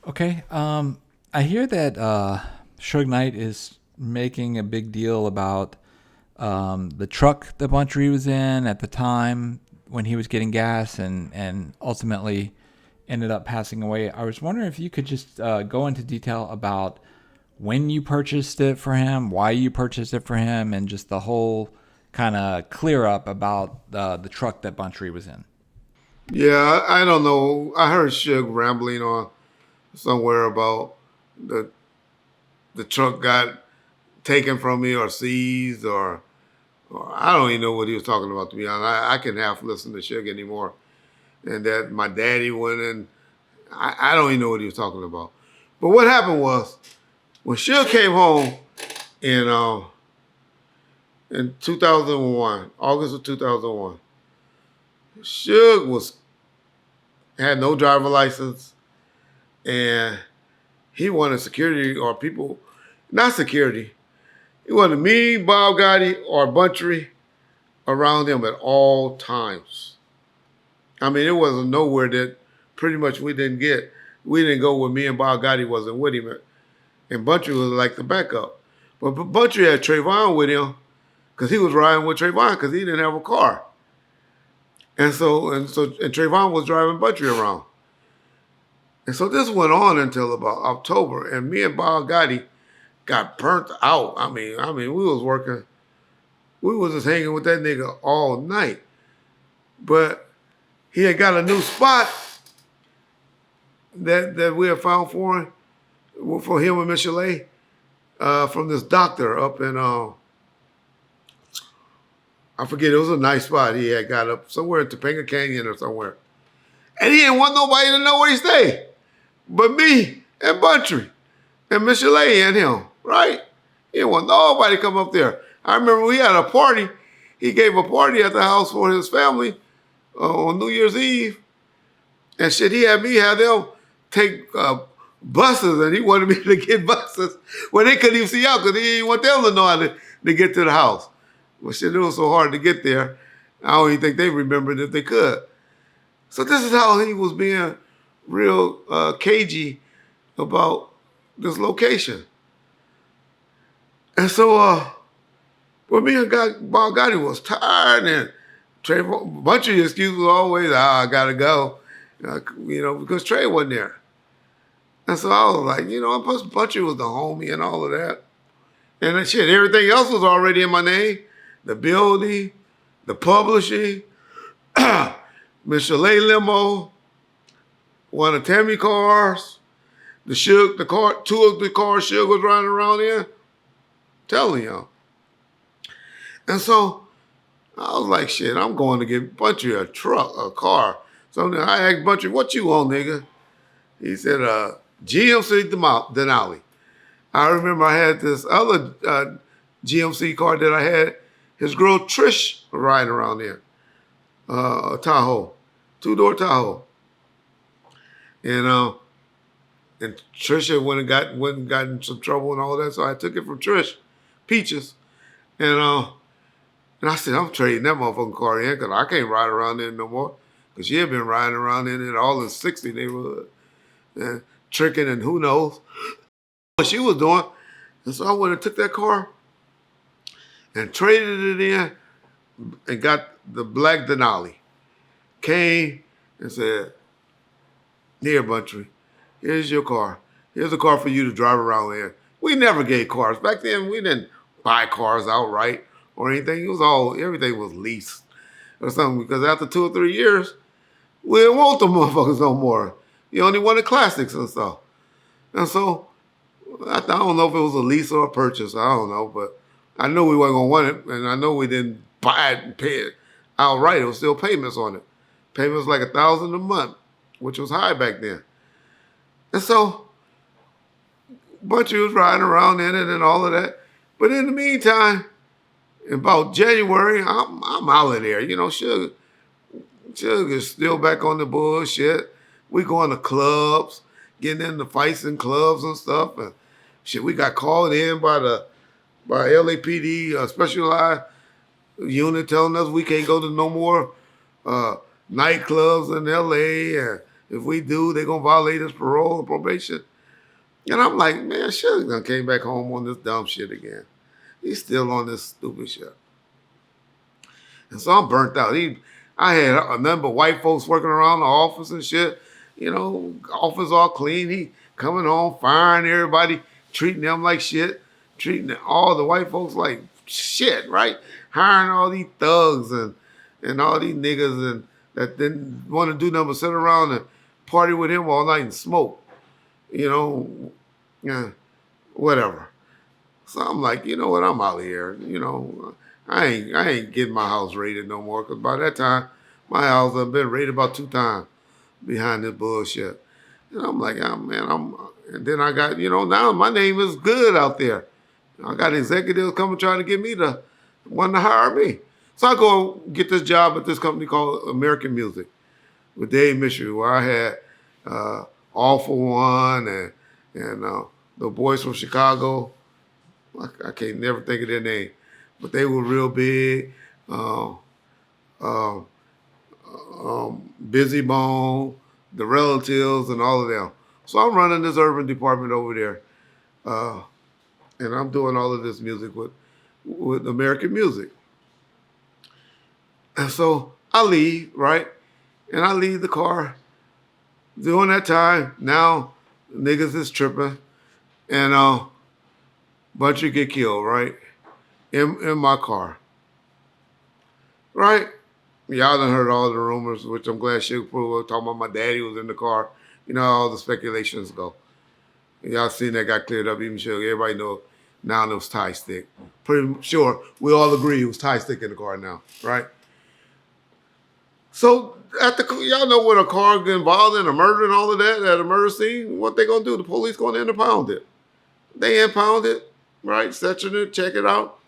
Okay. I hear that Suge Knight is making a big deal about the truck that Bountry was in at the time when he was getting gas and ultimately ended up passing away. I was wondering if you could just go into detail about when you purchased it for him, why you purchased it for him, and just the whole kind of clear up about the truck that Bountry was in. Yeah, I don't know. I heard Suge rambling on somewhere about the the truck got taken from me or seized or I don't even know what he was talking about, to be honest. I can half listen to Suge anymore. And that my daddy went in. I don't even know what he was talking about. But what happened was when Suge came home in in 2001, August of 2001, Suge was had no driver license and he wanted security or people, not security. He wanted me, Bob Gotti, or Bountry around him at all times. I mean, it wasn't nowhere that pretty much we didn't get. We didn't go where me and Bob Gotti wasn't with him, and Bountry was like the backup. But Bountry had Trayvon with him because he was riding with Trayvon because he didn't have a car, and Trayvon was driving Bountry around. And so this went on until about October, and me and Bob Gotti got burnt out. We was working, we was just hanging with that nigga all night. But he had got a new spot that we had found for him and Michelet, from this doctor up in I forget, it was a nice spot he had got up somewhere in Topanga Canyon or somewhere. And he didn't want nobody to know where he stayed. But me and Bountry and Michelet and him, right? He didn't want nobody to come up there. I remember we had a party. He gave a party at the house for his family on New Year's Eve. And shit, he had me have them take buses, and he wanted me to get buses where they couldn't even see out because he didn't want them to know how to get to the house. Well, shit, it was so hard to get there. I don't even think they remembered if they could. So this is how he was being real cagey about this location. And so, me and Bob Gotti was tired, and Trey, a bunch of excuses was always, I gotta go, because Trey wasn't there. And so I was like, plus Butcher was the homie and all of that. And then shit, everything else was already in my name. The building, the publishing, Michelet limo, one of Tammy cars, the car, two of the cars Suge was riding around in. Telling y'all. And so I was like, shit, I'm going to get Butcher a car. So I asked Butcher, what you on, nigga? He said, GMC Denali. I remember I had this other GMC car that I had. His girl Trish was riding around there. A Tahoe. Two-door Tahoe. And Trisha went and got in some trouble and all that, so I took it from Trish, Peaches, and I said, I'm trading that motherfucking car in because I can't ride around there no more. Because she had been riding around in it all in 60 neighborhood and tricking and who knows what she was doing. And so I went and took that car and traded it in and got the black Denali. Came and said, here, Bountry, here's your car. Here's a car for you to drive around in. We never gave cars. Back then, we didn't buy cars outright or anything. Everything was leased or something, because after 2 or 3 years, we didn't want the motherfuckers no more. You only wanted classics and stuff. And so, I don't know if it was a lease or a purchase. I don't know, but I knew we wasn't going to want it, and I know we didn't buy it and pay it outright. It was still payments on it. Payments like $1,000 a month, which was high back then. And so, Butcher was riding around in it and all of that. But in the meantime, in about January, I'm out of there. Suge is still back on the bullshit. We going to clubs, getting into fights in clubs and stuff. And shit, we got called in by LAPD, specialized unit, telling us we can't go to no more nightclubs in LA. And If we do, they're gonna violate his parole and probation. And I'm like, man, Suge done came back home on this dumb shit again. He's still on this stupid shit. And so I'm burnt out. I had a number of white folks working around the office and shit. You know, office all clean. He coming home, firing everybody, treating them like shit, treating all the white folks like shit, right? Hiring all these thugs and all these niggas and that didn't want to do nothing but sit around and party with him all night and smoke. You know, yeah, whatever. So I'm like, you know what? I'm out of here. You know, I ain't getting my house raided no more because by that time, my house had been raided about 2 times behind this bullshit. And I'm like, oh, man, and then I got, you know, now my name is good out there. I got executives coming trying to get me to want to hire me. So I go get this job at this company called American Music with Dave Mishery, where I had All for One and the boys from Chicago. I can't never think of their name, but they were real big. Busy Bone, the Relatives, and all of them. So I'm running this urban department over there, and I'm doing all of this music with American Music. And so I leave, right? And I leave the car. During that time, now niggas is tripping, and Bountry get killed, right? In my car, right? Y'all done heard all the rumors, which I'm glad Suge proved. Talking about my daddy was in the car. You know how all the speculations go. Y'all seen that got cleared up. Even Suge, everybody know now it was Tie Stick. Pretty sure we all agree it was Tie Stick in the car now, right? So y'all know when a car get involved in a murder and all of that at a murder scene, what they gonna do? The police gonna impound it. They impound it, right? Section it, check it out.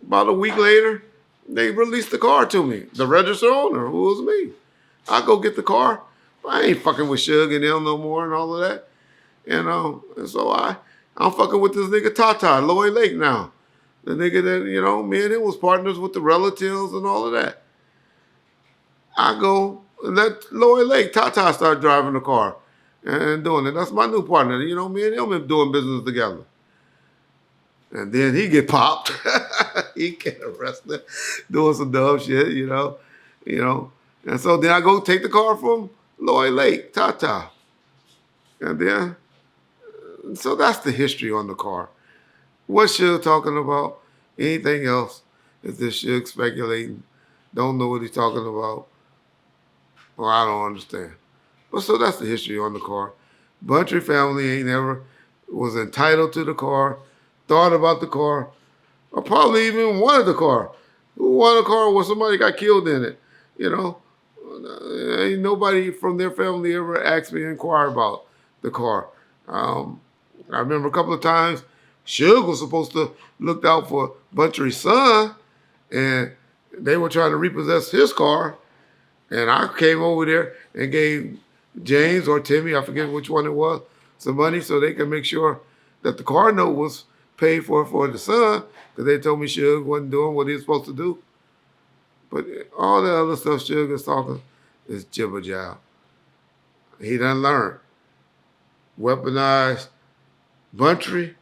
About a week later, they released the car to me. The registered owner, who was me. I go get the car. I ain't fucking with Suge and them no more and all of that. And so I'm fucking with this nigga Tata, Lloyd Lake now. The nigga that, you know, me and him was partners with the Relatives and all of that. I go and let Lloyd Lake, Tata, start driving the car and doing it. That's my new partner. You know, me and him been doing business together. And then he get popped. He get arrested doing some dumb shit, you know. And so then I go take the car from Lloyd Lake, Tata. And then, so that's the history on the car. What Suge talking about? Anything else is this Suge speculating. Don't know what he's talking about. Well, I don't understand. But so that's the history on the car. Bountry family ain't never was entitled to the car, thought about the car, or probably even wanted the car. Who wanted a car where somebody got killed in it? You know? Ain't nobody from their family ever asked me to inquire about the car. I remember a couple of times Suge was supposed to look out for Bountry's son, and they were trying to repossess his car. And I came over there and gave James or Timmy, I forget which one it was, some money so they could make sure that the car note was paid for the son, because they told me Suge wasn't doing what he was supposed to do. But all the other stuff Suge is talking is jibber jab. He done learned. Weaponized Bountry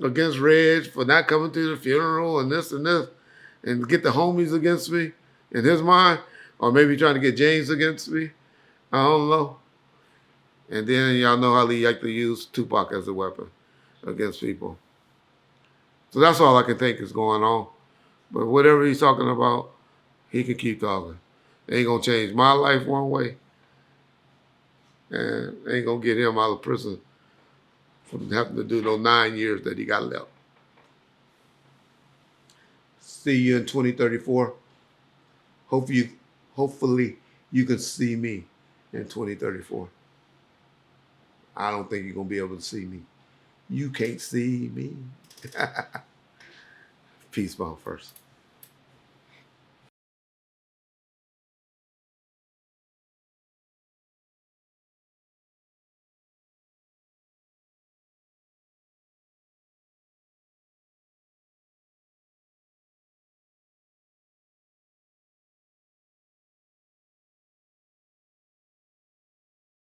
against Reg for not coming to the funeral and this, and get the homies against me in his mind, or maybe trying to get James against me. I don't know. And then y'all know how he like to use Tupac as a weapon against people. So that's all I can think is going on. But whatever he's talking about, he can keep talking. It ain't gonna change my life one way, and ain't gonna get him out of prison from having to do those 9 years that he got left. See you in 2034. Hopefully you can see me in 2034. I don't think you're going to be able to see me. You can't see me. Peace, Bound first.